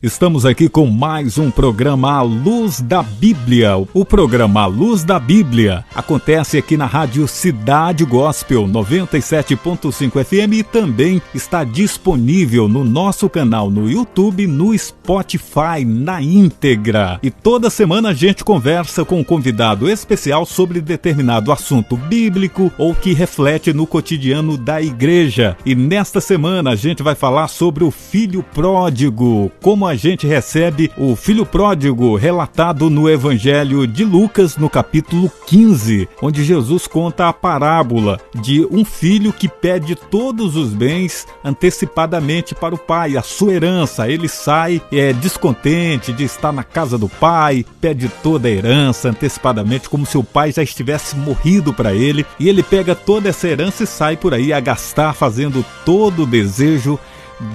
Estamos aqui com mais um programa à Luz da Bíblia. O programa à Luz da Bíblia acontece aqui na Rádio Cidade Gospel 97.5 FM e também está disponível no nosso canal no YouTube, no Spotify, na íntegra. E toda semana a gente conversa com um convidado especial sobre determinado assunto bíblico ou que reflete no cotidiano da igreja. E nesta semana a gente vai falar sobre o filho pródigo, como a gente recebe o filho pródigo relatado no Evangelho de Lucas, no capítulo 15, onde Jesus conta a parábola de um filho que pede todos os bens antecipadamente para o pai, a sua herança. Ele sai descontente de estar na casa do pai, pede toda a herança antecipadamente, como se o pai já estivesse morrido para ele, e ele pega toda essa herança e sai por aí a gastar, fazendo todo o desejo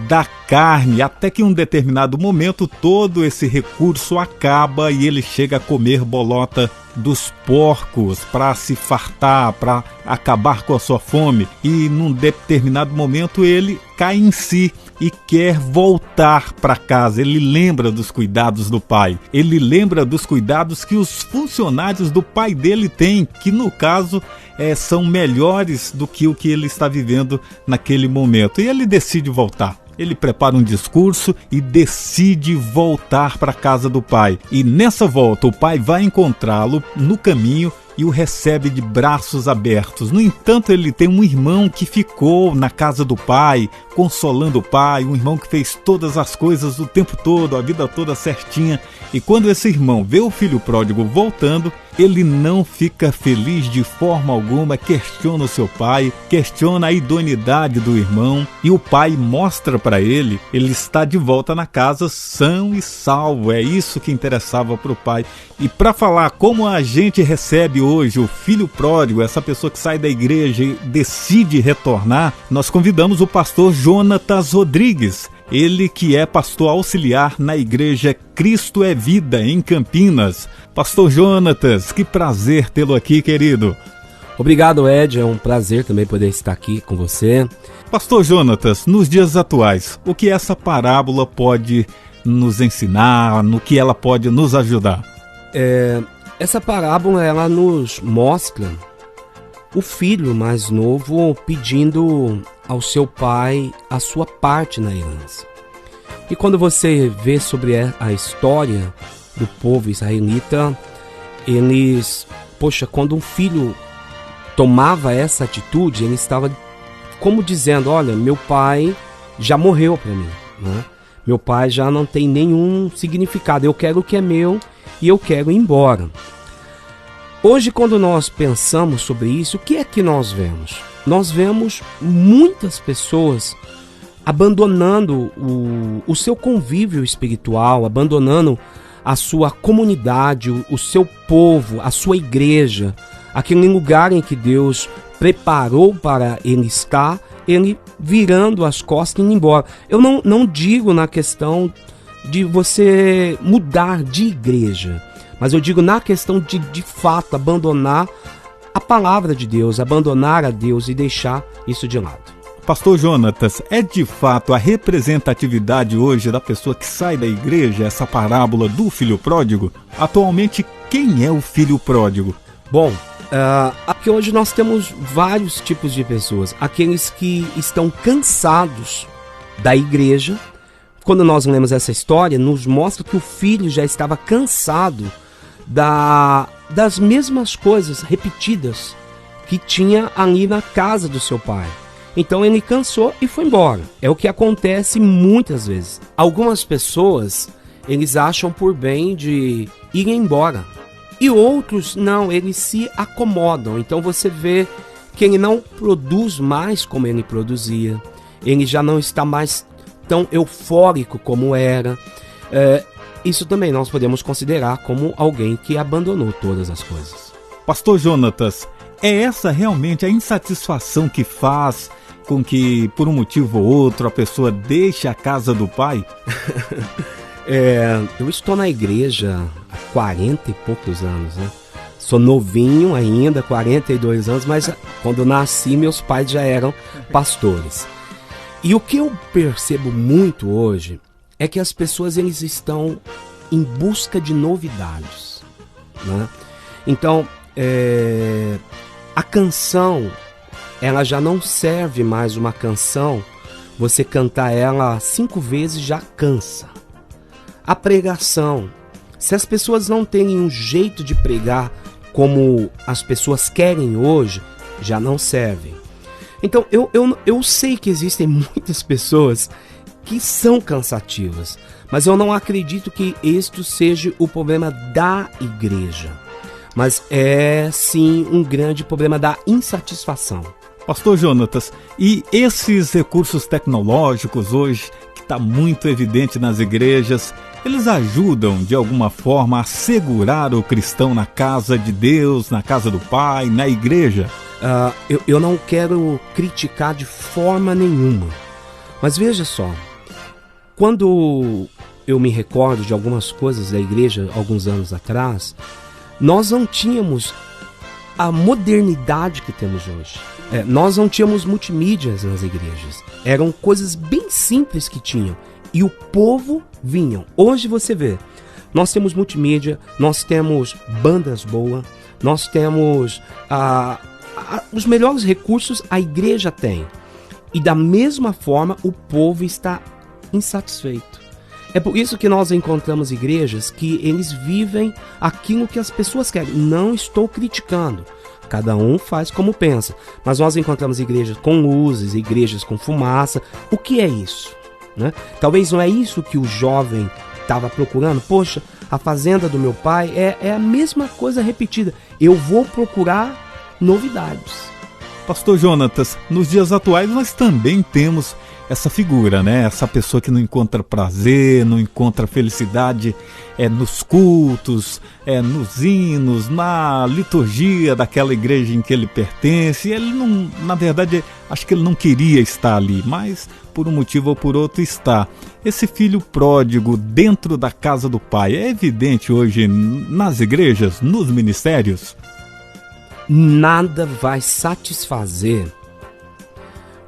da carne, até que em um determinado momento todo esse recurso acaba e ele chega a comer bolota dos porcos para se fartar, para acabar com a sua fome. E num determinado momento ele cai em si e quer voltar para casa. Ele lembra dos cuidados do pai, ele lembra dos cuidados que os funcionários do pai dele têm, que no caso são melhores do que o que ele está vivendo naquele momento. E ele decide voltar. Ele prepara um discurso e decide voltar para a casa do pai. E nessa volta o pai vai encontrá-lo no caminho e o recebe de braços abertos. No entanto, ele tem um irmão que ficou na casa do pai, consolando o pai, um irmão que fez todas as coisas o tempo todo, a vida toda certinha. E quando esse irmão vê o filho pródigo voltando, ele não fica feliz de forma alguma, questiona o seu pai, questiona a idoneidade do irmão, e o pai mostra para ele está de volta na casa são e salvo. É isso que interessava para o pai. E para falar como a gente recebe hoje o filho pródigo, essa pessoa que sai da igreja e decide retornar, nós convidamos o pastor Jonatas Rodrigues. Ele que é pastor auxiliar na igreja Cristo é Vida, em Campinas. Pastor Jonatas, que prazer tê-lo aqui, querido. Obrigado, Ed, é um prazer também poder estar aqui com você. Pastor Jonatas, nos dias atuais, o que essa parábola pode nos ensinar, no que ela pode nos ajudar? Essa parábola, ela nos mostra o filho mais novo pedindo ao seu pai a sua parte na herança. E quando você vê sobre a história do povo israelita, quando um filho tomava essa atitude, ele estava como dizendo, olha, meu pai já morreu para mim, né? Meu pai já não tem nenhum significado, eu quero o que é meu e eu quero ir embora. Hoje, quando nós pensamos sobre isso, o que é que nós vemos? Nós vemos muitas pessoas abandonando o seu convívio espiritual, abandonando a sua comunidade, o seu povo, a sua igreja, aquele lugar em que Deus preparou para ele estar, ele virando as costas e indo embora. Eu não digo na questão de você mudar de igreja, mas eu digo na questão de fato abandonar a palavra de Deus, abandonar a Deus e deixar isso de lado. Pastor Jonatas, é de fato a representatividade hoje da pessoa que sai da igreja, essa parábola do filho pródigo? Atualmente, quem é o filho pródigo? Bom, aqui hoje nós temos vários tipos de pessoas. Aqueles que estão cansados da igreja. Quando nós lemos essa história, nos mostra que o filho já estava cansado das mesmas coisas repetidas que tinha ali na casa do seu pai. Então ele cansou e foi embora. É o que acontece muitas vezes. Algumas pessoas, eles acham por bem de ir embora. E outros não, eles se acomodam. Então você vê que ele não produz mais como ele produzia. Ele já não está mais tão eufórico como era. Isso também nós podemos considerar como alguém que abandonou todas as coisas. Pastor Jonatas, é essa realmente a insatisfação que faz com que, por um motivo ou outro, a pessoa deixe a casa do pai? Eu estou na igreja há 40 e poucos anos, né? Sou novinho ainda, 42 anos, mas quando nasci, meus pais já eram pastores. E o que eu percebo muito hoje é que as pessoas eles estão em busca de novidades, né? Então, a canção, ela já não serve mais uma canção, você cantar ela 5 vezes já cansa. A pregação, se as pessoas não têm um jeito de pregar como as pessoas querem hoje, já não servem. Então, eu sei que existem muitas pessoas que são cansativas, mas eu não acredito que este seja o problema da igreja. Mas é sim um grande problema da insatisfação. Pastor Jonatas, e esses recursos tecnológicos hoje, que está muito evidente nas igrejas, eles ajudam de alguma forma a segurar o cristão na casa de Deus, na casa do Pai, na igreja? Eu não quero criticar de forma nenhuma, mas veja só, quando eu me recordo de algumas coisas da igreja alguns anos atrás, nós não tínhamos a modernidade que temos hoje. Nós não tínhamos multimídias nas igrejas. Eram coisas bem simples que tinham. E o povo vinha. Hoje você vê, nós temos multimídia, nós temos bandas boas, nós temos os melhores recursos a igreja tem. E da mesma forma o povo está insatisfeito. É por isso que nós encontramos igrejas que eles vivem aquilo que as pessoas querem. Não estou criticando. Cada um faz como pensa. Mas nós encontramos igrejas com luzes, igrejas com fumaça. O que é isso? Né? Talvez não é isso que o jovem estava procurando. Poxa, a fazenda do meu pai é a mesma coisa repetida. Eu vou procurar novidades. Pastor Jonatas, nos dias atuais nós também temos essa figura, né? Essa pessoa que não encontra prazer, não encontra felicidade nos cultos, nos hinos, na liturgia daquela igreja em que ele pertence. Ele não, na verdade, acho que ele não queria estar ali, mas por um motivo ou por outro está. Esse filho pródigo dentro da casa do pai é evidente hoje nas igrejas, nos ministérios? Nada vai satisfazer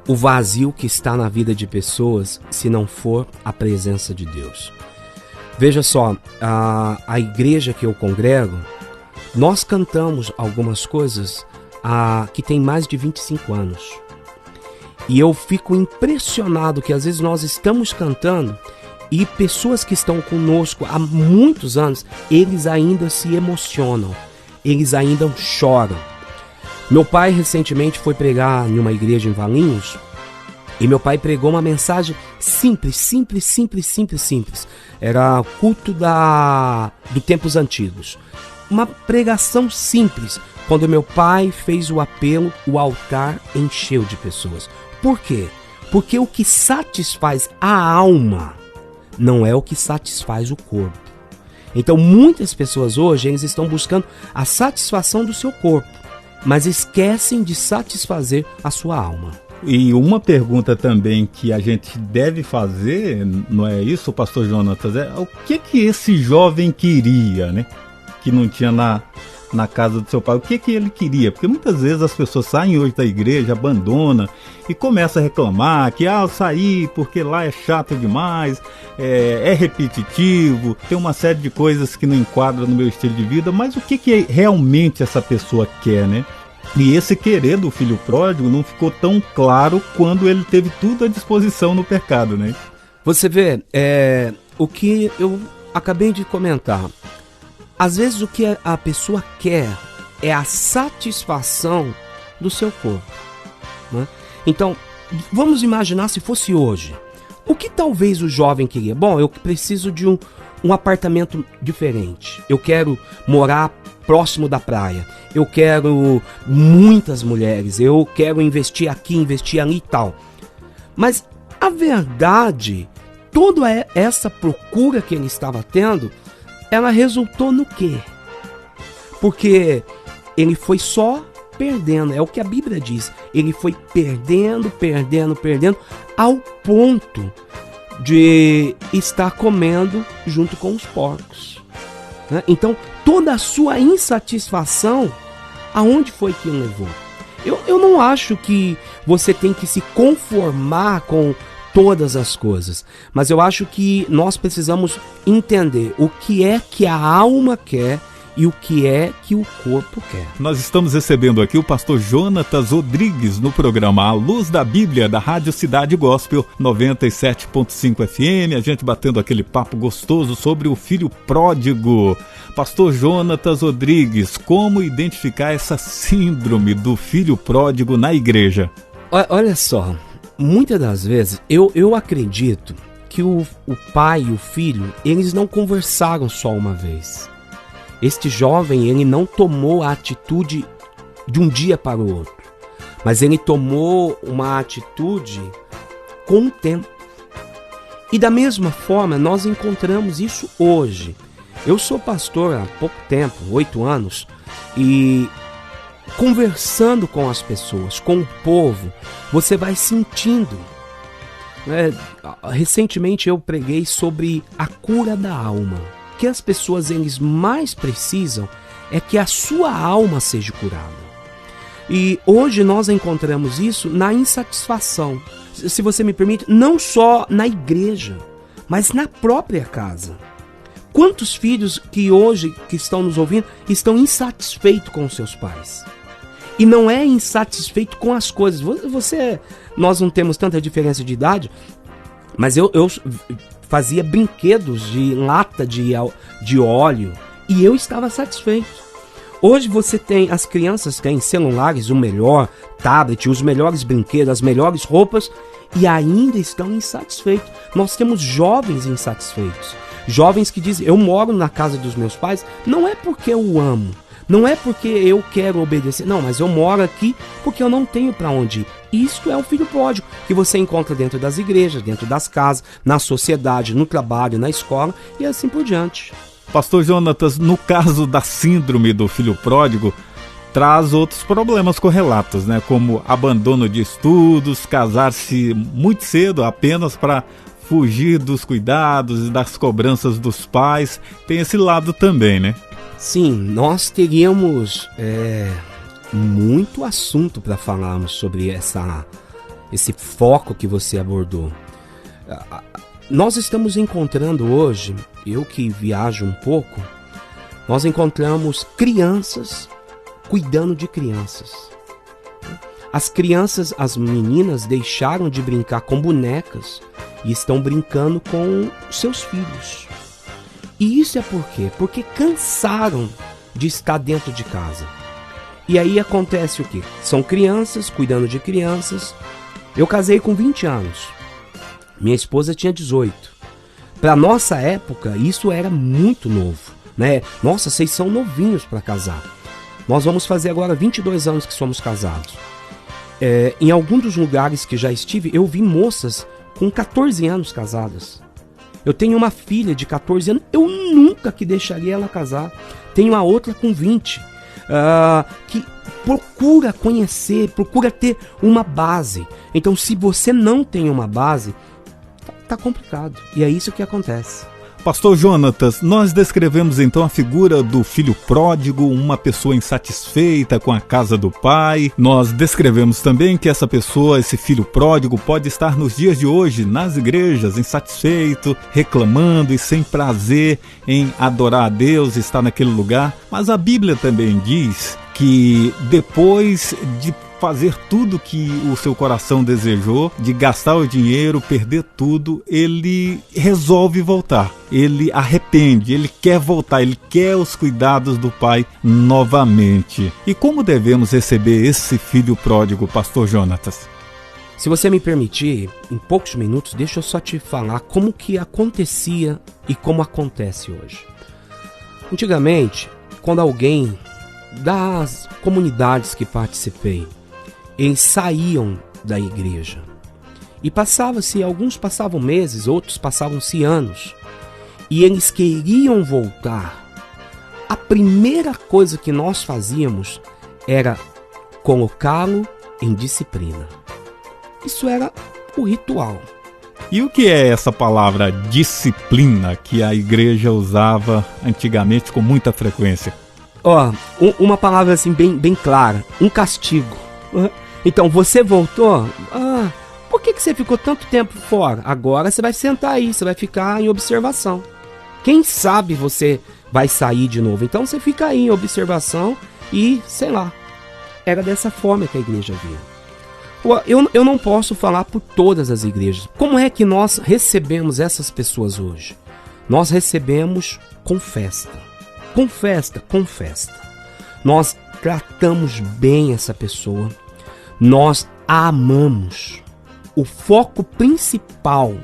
o vazio que está na vida de pessoas se não for a presença de Deus. Veja só, a igreja que eu congrego, nós cantamos algumas coisas que tem mais de 25 anos. E eu fico impressionado que às vezes nós estamos cantando e pessoas que estão conosco há muitos anos, eles ainda se emocionam, eles ainda choram. Meu pai recentemente foi pregar em uma igreja em Valinhos e meu pai pregou uma mensagem simples. Era culto do tempos antigos. Uma pregação simples. Quando meu pai fez o apelo, o altar encheu de pessoas. Por quê? Porque o que satisfaz a alma não é o que satisfaz o corpo. Então muitas pessoas hoje eles estão buscando a satisfação do seu corpo, mas esquecem de satisfazer a sua alma. E uma pergunta também que a gente deve fazer, não é isso, pastor Jonatas? O que esse jovem queria, né? Que não tinha na casa do seu pai. O que ele queria? Porque muitas vezes as pessoas saem hoje da igreja, abandonam e começam a reclamar que eu saí porque lá é chato demais, é repetitivo, tem uma série de coisas que não enquadram no meu estilo de vida. Mas o que realmente essa pessoa quer, né? E esse querer do filho pródigo não ficou tão claro quando ele teve tudo à disposição no pecado, né? Você vê, o que eu acabei de comentar. Às vezes o que a pessoa quer é a satisfação do seu corpo, né? Então, vamos imaginar se fosse hoje. O que talvez o jovem queria? Bom, eu preciso de um apartamento diferente. Eu quero morar próximo da praia. Eu quero muitas mulheres. Eu quero investir aqui, investir ali e tal. Mas a verdade, toda essa procura que ele estava tendo, ela resultou no quê? Porque ele foi só perdendo, é o que a Bíblia diz. Ele foi perdendo, ao ponto de estar comendo junto com os porcos, né? Então, toda a sua insatisfação, aonde foi que ele levou? Eu não acho que você tem que se conformar com todas as coisas. Mas eu acho que nós precisamos entender o que é que a alma quer e o que é que o corpo quer. Nós estamos recebendo aqui o pastor Jonatas Rodrigues no programa A Luz da Bíblia, da Rádio Cidade Gospel 97.5 FM, a gente batendo aquele papo gostoso sobre o filho pródigo. Pastor Jonatas Rodrigues, como identificar essa síndrome do filho pródigo na igreja? Olha só, muitas das vezes eu acredito que o pai e o filho, eles não conversaram só uma vez. Este jovem, ele não tomou a atitude de um dia para o outro, mas ele tomou uma atitude com o tempo. E da mesma forma, nós encontramos isso hoje. Eu sou pastor há pouco tempo, 8 anos, e conversando com as pessoas, com o povo, você vai sentindo. Recentemente eu preguei sobre a cura da alma. O que as pessoas eles mais precisam é que a sua alma seja curada. E hoje nós encontramos isso na insatisfação, se você me permite, não só na igreja, mas na própria casa. Quantos filhos que hoje que estão nos ouvindo estão insatisfeitos com os seus pais? E não é insatisfeito com as coisas. Nós não temos tanta diferença de idade, mas eu fazia brinquedos de lata de óleo e eu estava satisfeito. Hoje as crianças têm celulares, o melhor tablet, os melhores brinquedos, as melhores roupas e ainda estão insatisfeitos. Nós temos jovens insatisfeitos. Jovens que dizem, eu moro na casa dos meus pais, não é porque eu o amo, não é porque eu quero obedecer, não, mas eu moro aqui porque eu não tenho para onde ir. Isto é o filho pródigo que você encontra dentro das igrejas, dentro das casas, na sociedade, no trabalho, na escola e assim por diante. Pastor Jonatas, no caso da síndrome do filho pródigo, traz outros problemas correlatos, né? Como abandono de estudos, casar-se muito cedo apenas para fugir dos cuidados e das cobranças dos pais. Tem esse lado também, né? Sim, nós teríamos muito assunto para falarmos sobre esse foco que você abordou. Nós estamos encontrando hoje, eu que viajo um pouco, nós encontramos crianças cuidando de crianças. As crianças, as meninas deixaram de brincar com bonecas e estão brincando com seus filhos. E isso é por quê? Porque cansaram de estar dentro de casa. E aí acontece o quê? São crianças cuidando de crianças. Eu casei com 20 anos. Minha esposa tinha 18. Para nossa época, isso era muito novo, né? Nossa, vocês são novinhos para casar. Nós vamos fazer agora 22 anos que somos casados. Em algum dos lugares que já estive, eu vi moças com 14 anos casadas. Eu tenho uma filha de 14 anos, eu nunca que deixaria ela casar. Tenho a outra com 20, que procura conhecer, procura ter uma base. Então, se você não tem uma base, tá complicado. E é isso que acontece. Pastor Jonatas, nós descrevemos então a figura do filho pródigo, uma pessoa insatisfeita com a casa do pai. Nós descrevemos também que essa pessoa, esse filho pródigo, pode estar nos dias de hoje nas igrejas, insatisfeito, reclamando e sem prazer em adorar a Deus, estar naquele lugar. Mas a Bíblia também diz que depois de fazer tudo que o seu coração desejou, de gastar o dinheiro, perder tudo, ele resolve voltar. Ele arrepende, ele quer voltar, ele quer os cuidados do pai novamente. E como devemos receber esse filho pródigo, pastor Jonatas? Se você me permitir, em poucos minutos, deixa eu só te falar como que acontecia e como acontece hoje. Antigamente, quando alguém das comunidades que participei, eles saíam da igreja e alguns passavam meses, outros passavam-se anos, e eles queriam voltar. A primeira coisa que nós fazíamos era colocá-lo em disciplina. Isso era o ritual. E o que é essa palavra disciplina que a igreja usava antigamente com muita frequência? Uma palavra assim bem clara, um castigo. Então, você voltou? Por que você ficou tanto tempo fora? Agora você vai sentar aí, você vai ficar em observação. Quem sabe você vai sair de novo. Então você fica aí em observação e, sei lá, era dessa forma que a igreja via. Eu não posso falar por todas as igrejas. Como é que nós recebemos essas pessoas hoje? Nós recebemos com festa. Com festa, com festa. Nós tratamos bem essa pessoa. Nós a amamos. O foco principal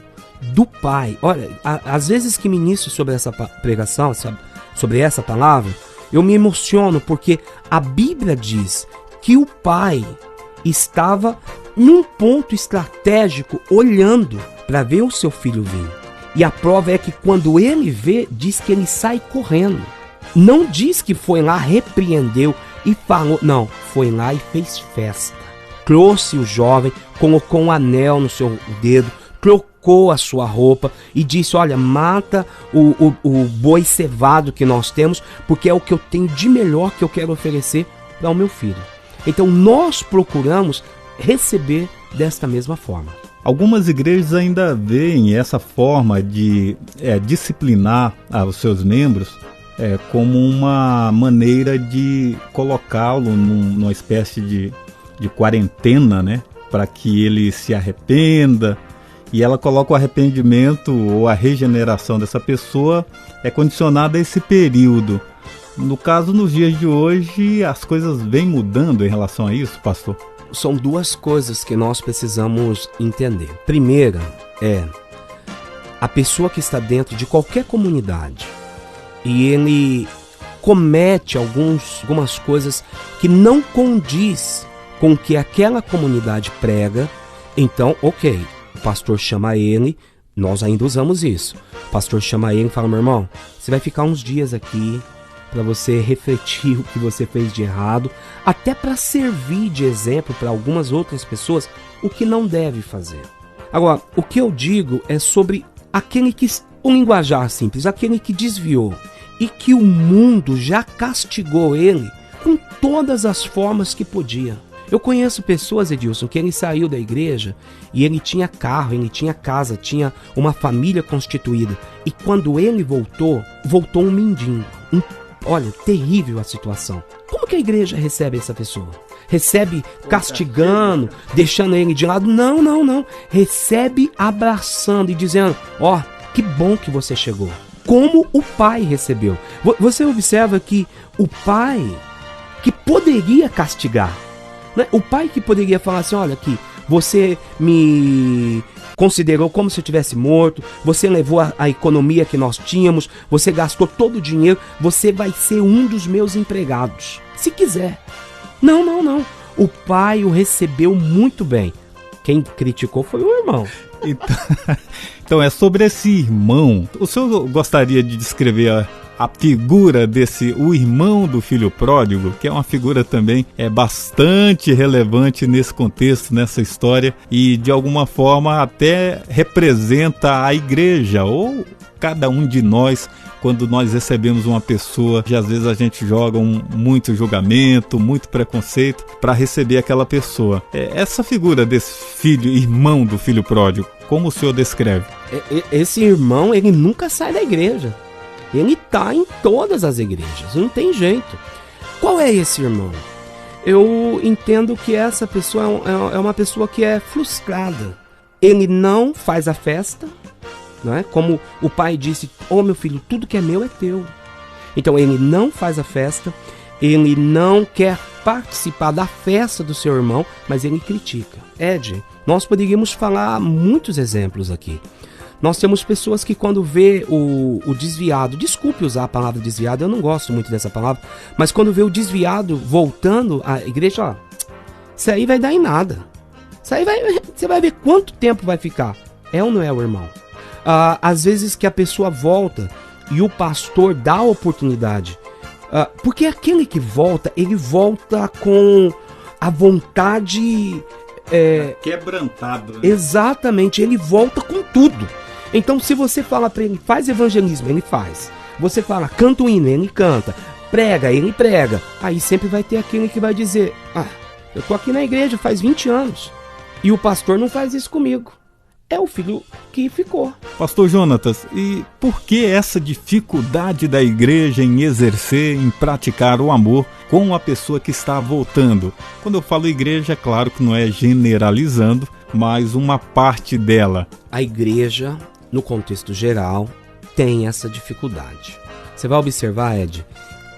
do Pai. Olha, às vezes que ministro sobre essa pregação, sobre essa palavra, eu me emociono porque a Bíblia diz que o Pai estava num ponto estratégico olhando para ver o seu filho vir. E a prova é que quando ele vê, diz que ele sai correndo. Não diz que foi lá, repreendeu e falou. Não, foi lá e fez festa. Trouxe o jovem, colocou um anel no seu dedo, trocou a sua roupa e disse, olha, mata o boi cevado que nós temos, porque é o que eu tenho de melhor que eu quero oferecer para o meu filho. Então nós procuramos receber desta mesma forma. Algumas igrejas ainda veem essa forma de disciplinar os seus membros como uma maneira de colocá-lo numa espécie de quarentena, né? Para que ele se arrependa. E ela coloca o arrependimento ou a regeneração dessa pessoa condicionada a esse período. No caso, nos dias de hoje, as coisas vêm mudando em relação a isso, pastor? São duas coisas que nós precisamos entender. Primeira é a pessoa que está dentro de qualquer comunidade e ele comete algumas coisas que não condiz com o que aquela comunidade prega, então, ok, o pastor chama ele, nós ainda usamos isso. O pastor chama ele e fala, meu irmão, você vai ficar uns dias aqui para você refletir o que você fez de errado, até para servir de exemplo para algumas outras pessoas o que não deve fazer. Agora, o que eu digo é sobre aquele que, um linguajar simples, aquele que desviou e que o mundo já castigou ele com todas as formas que podia. Eu conheço pessoas, Edilson, que ele saiu da igreja e ele tinha carro, ele tinha casa, tinha uma família constituída. E quando ele voltou um mendigo. Olha, terrível a situação. Como que a igreja recebe essa pessoa? Recebe castigando, deixando ele de lado? Não. Recebe abraçando e dizendo, ó, que bom que você chegou. Como o pai recebeu. Você observa que o pai que poderia castigar, né? O pai que poderia falar assim, olha aqui, você me considerou como se eu tivesse morto, você levou a economia que nós tínhamos, você gastou todo o dinheiro, você vai ser um dos meus empregados, se quiser. Não. O pai o recebeu muito bem. Quem criticou foi o irmão. Então é sobre esse irmão. O senhor gostaria de descrever a figura o irmão do filho pródigo, que é uma figura também bastante relevante nesse contexto, nessa história, e de alguma forma até representa a igreja, ou cada um de nós, quando nós recebemos uma pessoa, que às vezes a gente joga muito julgamento, muito preconceito para receber aquela pessoa. Essa figura desse irmão do filho pródigo, como o senhor descreve? Esse irmão, ele nunca sai da igreja. Ele está em todas as igrejas, não tem jeito. Qual é esse irmão? Eu entendo que essa pessoa é uma pessoa que é frustrada. Ele não faz a festa, não é? Como o pai disse, meu filho, tudo que é meu é teu. Então ele não faz a festa, ele não quer participar da festa do seu irmão, mas ele critica. Ed, nós poderíamos falar muitos exemplos aqui. Nós temos pessoas que quando vê o desviado, desculpe usar a palavra desviado, eu não gosto muito dessa palavra, mas quando vê o desviado voltando à igreja, isso aí vai dar em nada. Isso aí você vai ver quanto tempo vai ficar. É ou não é, o irmão? Às vezes que a pessoa volta e o pastor dá a oportunidade, porque aquele que volta, ele volta com a vontade quebrantado, né? Exatamente, ele volta com tudo. Então se você fala para ele, faz evangelismo, ele faz. Você fala, canta o hino, ele canta. Prega, ele prega. Aí sempre vai ter aquele que vai dizer, eu tô aqui na igreja faz 20 anos. E o pastor não faz isso comigo. É o filho que ficou. Pastor Jonatas, e por que essa dificuldade da igreja em exercer, em praticar o amor com a pessoa que está voltando? Quando eu falo igreja, é claro que não é generalizando, mas uma parte dela. A igreja, no contexto geral, tem essa dificuldade. Você vai observar, Ed,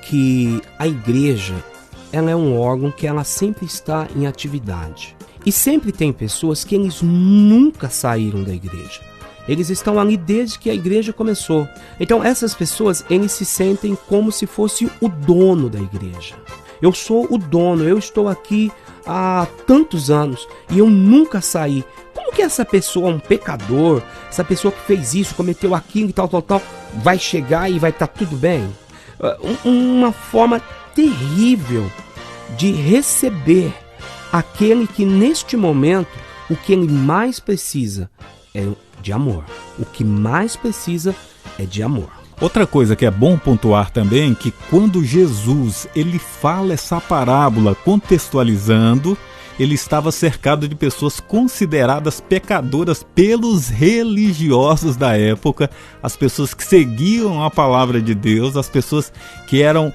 que a igreja, ela é um órgão que ela sempre está em atividade. E sempre tem pessoas que eles nunca saíram da igreja. Eles estão ali desde que a igreja começou. Então essas pessoas, eles se sentem como se fosse o dono da igreja. Eu sou o dono, eu estou aqui há tantos anos e eu nunca saí. Como que essa pessoa, um pecador, essa pessoa que fez isso, cometeu aquilo e tal, vai chegar e vai estar tudo bem? Uma forma terrível de receber aquele que neste momento, o que ele mais precisa é de amor. O que mais precisa é de amor. Outra coisa que é bom pontuar também, que quando Jesus ele fala essa parábola contextualizando, ele estava cercado de pessoas consideradas pecadoras pelos religiosos da época, as pessoas que seguiam a palavra de Deus, as pessoas que eram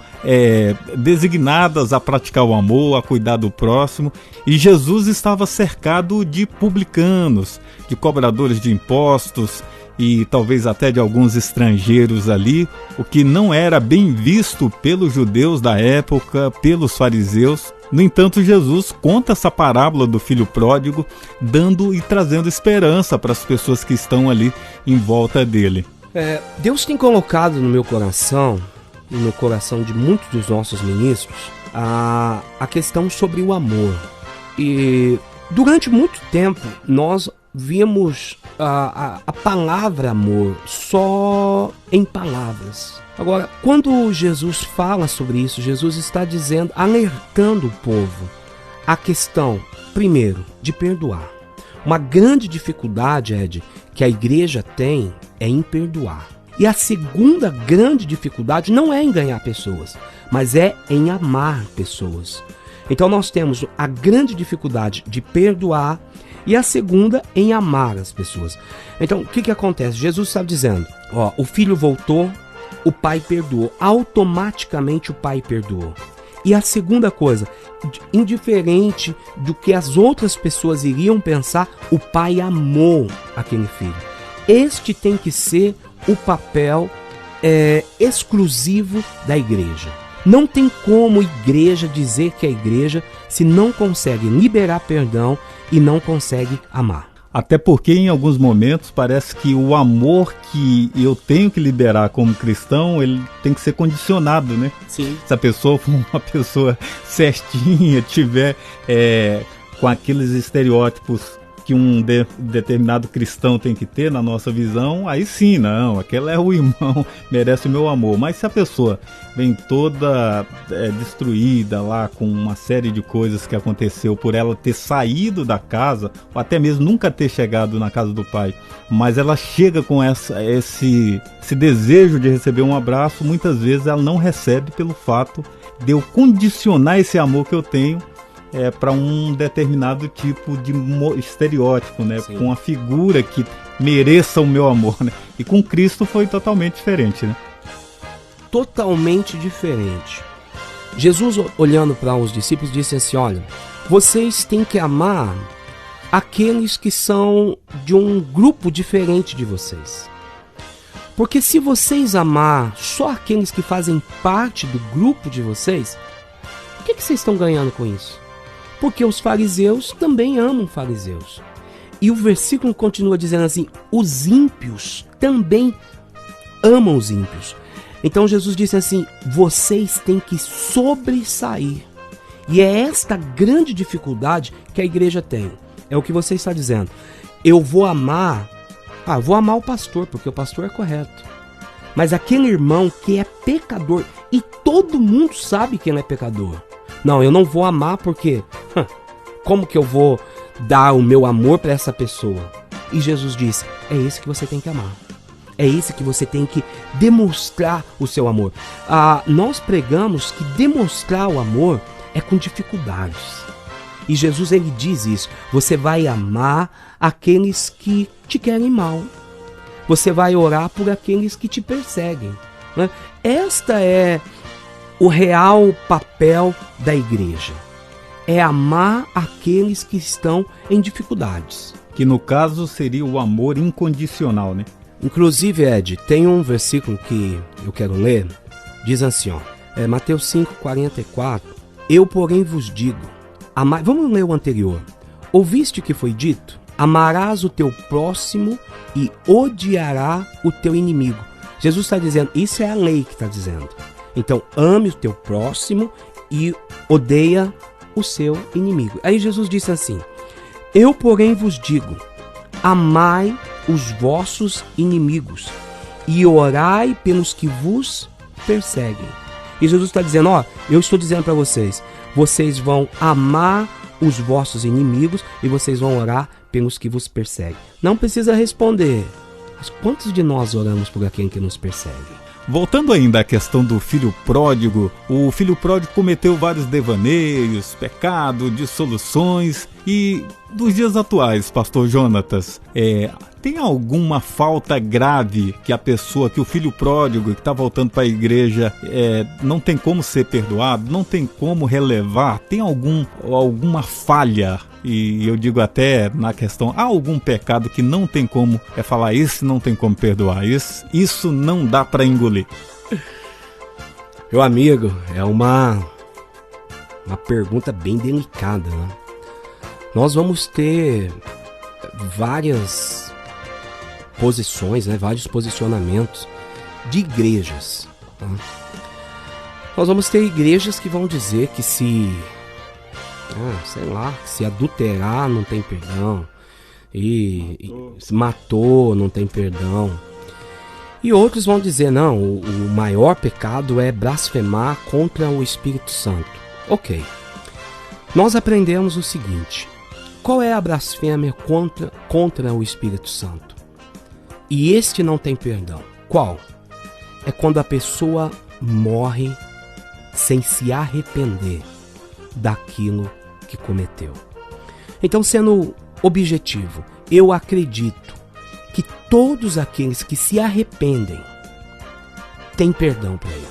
designadas a praticar o amor, a cuidar do próximo. E Jesus estava cercado de publicanos, de cobradores de impostos e talvez até de alguns estrangeiros ali, o que não era bem visto pelos judeus da época, pelos fariseus. No entanto, Jesus conta essa parábola do filho pródigo, dando e trazendo esperança para as pessoas que estão ali em volta dele. Deus tem colocado no meu coração, e no coração de muitos dos nossos ministros, a questão sobre o amor. E durante muito tempo, nós vimos a palavra amor só em palavras. Agora, quando Jesus fala sobre isso, Jesus está dizendo, alertando o povo a questão, primeiro, de perdoar. Uma grande dificuldade, Ed, que a igreja tem é em perdoar. E a segunda grande dificuldade não é em ganhar pessoas, mas é em amar pessoas. Então nós temos a grande dificuldade de perdoar e a segunda em amar as pessoas. Então, o que acontece? Jesus está dizendo, o filho voltou, o pai perdoou. Automaticamente o pai perdoou. E a segunda coisa, indiferente do que as outras pessoas iriam pensar, o pai amou aquele filho. Este tem que ser o papel exclusivo da igreja. Não tem como igreja dizer que é igreja se não consegue liberar perdão e não consegue amar. Até porque em alguns momentos parece que o amor que eu tenho que liberar como cristão, ele tem que ser condicionado, né? Sim. Se a pessoa for uma pessoa certinha, tiver com aqueles estereótipos que um determinado cristão tem que ter na nossa visão, aí sim, não, aquele é o irmão, merece o meu amor. Mas se a pessoa vem toda destruída lá, com uma série de coisas que aconteceu por ela ter saído da casa, ou até mesmo nunca ter chegado na casa do pai, mas ela chega com esse desejo de receber um abraço, muitas vezes ela não recebe pelo fato de eu condicionar esse amor que eu tenho para um determinado tipo de estereótipo, né? Com uma figura que mereça o meu amor, né? E com Cristo foi totalmente diferente, né? Totalmente diferente. Jesus, olhando para os discípulos, disse assim, olha, vocês têm que amar aqueles que são de um grupo diferente de vocês. Porque se vocês amar só aqueles que fazem parte do grupo de vocês, o que vocês estão ganhando com isso? Porque os fariseus também amam fariseus. E o versículo continua dizendo assim, os ímpios também amam os ímpios. Então Jesus disse assim, vocês têm que sobressair. E é esta grande dificuldade que a igreja tem. É o que você está dizendo. Eu vou amar, vou amar o pastor, porque o pastor é correto. Mas aquele irmão que é pecador, e todo mundo sabe que ele é pecador. Não, eu não vou amar porque, como que eu vou dar o meu amor para essa pessoa? E Jesus disse, é esse que você tem que amar. É esse que você tem que demonstrar o seu amor. Nós pregamos que demonstrar o amor é com dificuldades. E Jesus, ele diz isso: você vai amar aqueles que te querem mal. Você vai orar por aqueles que te perseguem, né? Esta é o real papel da igreja. É amar aqueles que estão em dificuldades. Que no caso seria o amor incondicional, né? Inclusive, Ed, tem um versículo que eu quero ler. Diz assim, Mateus 5,44. Eu, porém, vos digo, vamos ler o anterior. Ouviste que foi dito? Amarás o teu próximo e odiará o teu inimigo. Jesus está dizendo, isso é a lei que está dizendo. Então, ame o teu próximo e odeia o seu inimigo. Aí Jesus disse assim, eu, porém, vos digo, amai os vossos inimigos e orai pelos que vos perseguem. E Jesus está dizendo, eu estou dizendo para vocês, vocês vão amar os vossos inimigos e vocês vão orar pelos que vos perseguem. Não precisa responder, mas quantos de nós oramos por aquele que nos persegue? Voltando ainda à questão do filho pródigo, o filho pródigo cometeu vários devaneios, pecado, dissoluções e dos dias atuais, pastor Jonatas, tem alguma falta grave que o filho pródigo que está voltando para a igreja não tem como ser perdoado, não tem como relevar, tem alguma falha? E eu digo até na questão, há algum pecado que não tem como falar, esse não tem como perdoar, isso não dá para engolir? Meu amigo, é uma pergunta bem delicada, né? Nós vamos ter várias posições, né? Vários posicionamentos de igrejas, tá? Nós vamos ter igrejas que vão dizer que se adulterar não tem perdão, e se matou não tem perdão. E outros vão dizer, não, o maior pecado é blasfemar contra o Espírito Santo. Ok, nós aprendemos o seguinte, qual é a blasfêmia contra o Espírito Santo? E este não tem perdão. Qual? É quando a pessoa morre sem se arrepender daquilo que cometeu. Então, sendo objetivo, eu acredito que todos aqueles que se arrependem têm perdão para ele.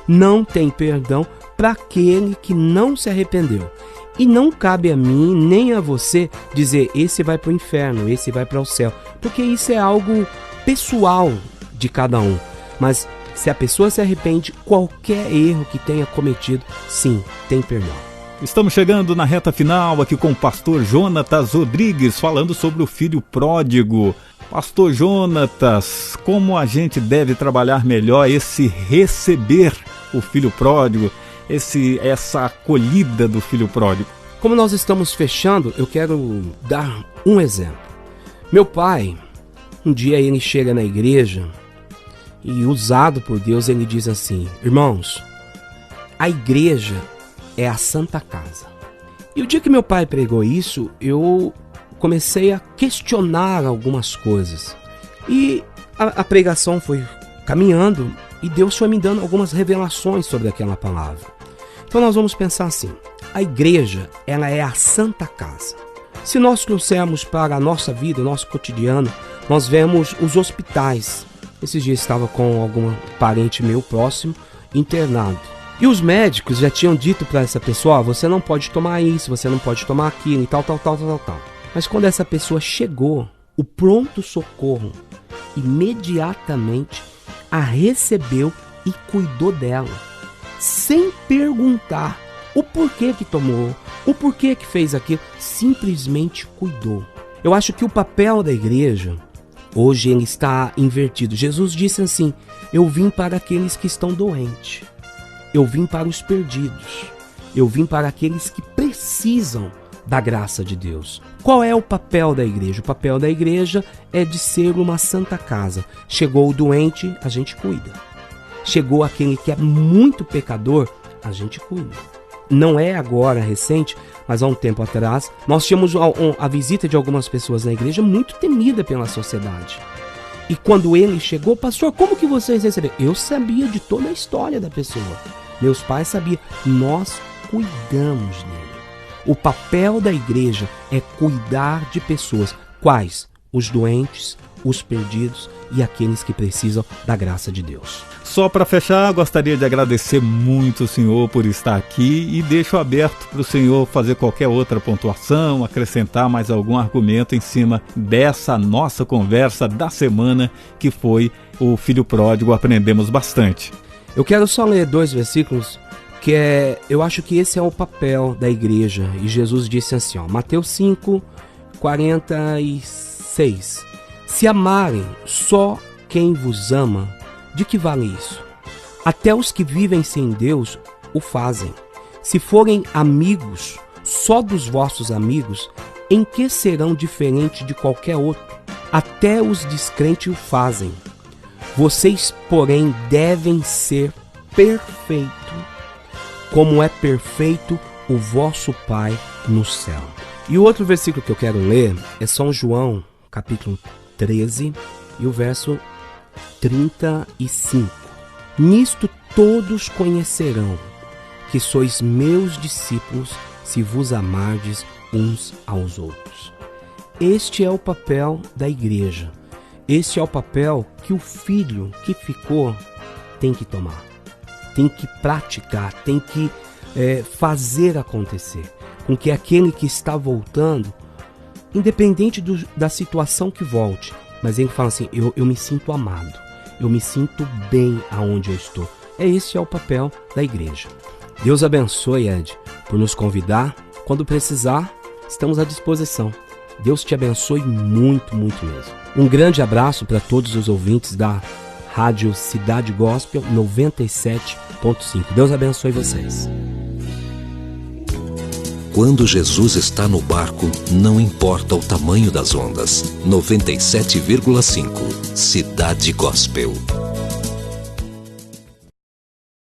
Não tem perdão para aquele que não se arrependeu. E não cabe a mim nem a você dizer esse vai para o inferno, esse vai para o céu, porque isso é algo pessoal de cada um. Mas se a pessoa se arrepende, qualquer erro que tenha cometido, sim, tem perdão. Estamos chegando na reta final aqui com o pastor Jonatas Rodrigues, falando sobre o filho pródigo. Pastor Jonatas, como a gente deve trabalhar melhor esse receber o filho pródigo, essa acolhida do filho pródigo? Como nós estamos fechando, eu quero dar um exemplo. Meu pai, um dia ele chega na igreja e, usado por Deus, ele diz assim, irmãos, a igreja é a Santa Casa. E o dia que meu pai pregou isso, eu comecei a questionar algumas coisas. E a pregação foi caminhando e Deus foi me dando algumas revelações sobre aquela palavra. Então nós vamos pensar assim, a igreja, ela é a Santa Casa. Se nós trouxermos para a nossa vida, o nosso cotidiano, nós vemos os hospitais. Esses dias estava com algum parente meu próximo, internado. E os médicos já tinham dito para essa pessoa, você não pode tomar isso, você não pode tomar aquilo e tal. Mas quando essa pessoa chegou, o pronto-socorro imediatamente a recebeu e cuidou dela, sem perguntar o porquê que tomou, o porquê que fez aquilo, simplesmente cuidou. Eu acho que o papel da igreja, hoje ele está invertido. Jesus disse assim, eu vim para aqueles que estão doentes, eu vim para os perdidos, eu vim para aqueles que precisam da graça de Deus. Qual é o papel da igreja? O papel da igreja é de ser uma santa casa. Chegou o doente, a gente cuida. Chegou aquele que é muito pecador, a gente cuida. Não é agora recente, mas há um tempo atrás, nós tínhamos a visita de algumas pessoas na igreja muito temida pela sociedade. E quando ele chegou, pastor, como que vocês receberam? Eu sabia de toda a história da pessoa. Meus pais sabiam. Nós cuidamos dele. O papel da igreja é cuidar de pessoas. Quais? Os doentes, os perdidos e aqueles que precisam da graça de Deus. Só para fechar, gostaria de agradecer muito o senhor por estar aqui e deixo aberto para o senhor fazer qualquer outra pontuação, acrescentar mais algum argumento em cima dessa nossa conversa da semana, que foi o Filho Pródigo. Aprendemos bastante. Eu quero só ler 2 versículos, eu acho que esse é o papel da igreja. E Jesus disse assim, Mateus 5, 46. Se amarem só quem vos ama, de que vale isso? Até os que vivem sem Deus o fazem. Se forem amigos só dos vossos amigos, em que serão diferentes de qualquer outro? Até os descrentes o fazem. Vocês, porém, devem ser perfeitos, como é perfeito o vosso Pai no céu. E o outro versículo que eu quero ler é São João, capítulo 13, e o verso 35. Nisto todos conhecerão que sois meus discípulos, se vos amardes uns aos outros. Este é o papel da igreja. Este é o papel que o filho que ficou tem que tomar, tem que praticar, tem que fazer acontecer, com que aquele que está voltando, independente da situação que volte, mas ele fala assim, eu me sinto amado, eu me sinto bem aonde eu estou. Esse é o papel da igreja. Deus abençoe, Ed, por nos convidar. Quando precisar, estamos à disposição. Deus te abençoe muito, muito mesmo. Um grande abraço para todos os ouvintes da Rádio Cidade Gospel 97.5. Deus abençoe vocês. Quando Jesus está no barco, não importa o tamanho das ondas. 97,5 Cidade Gospel.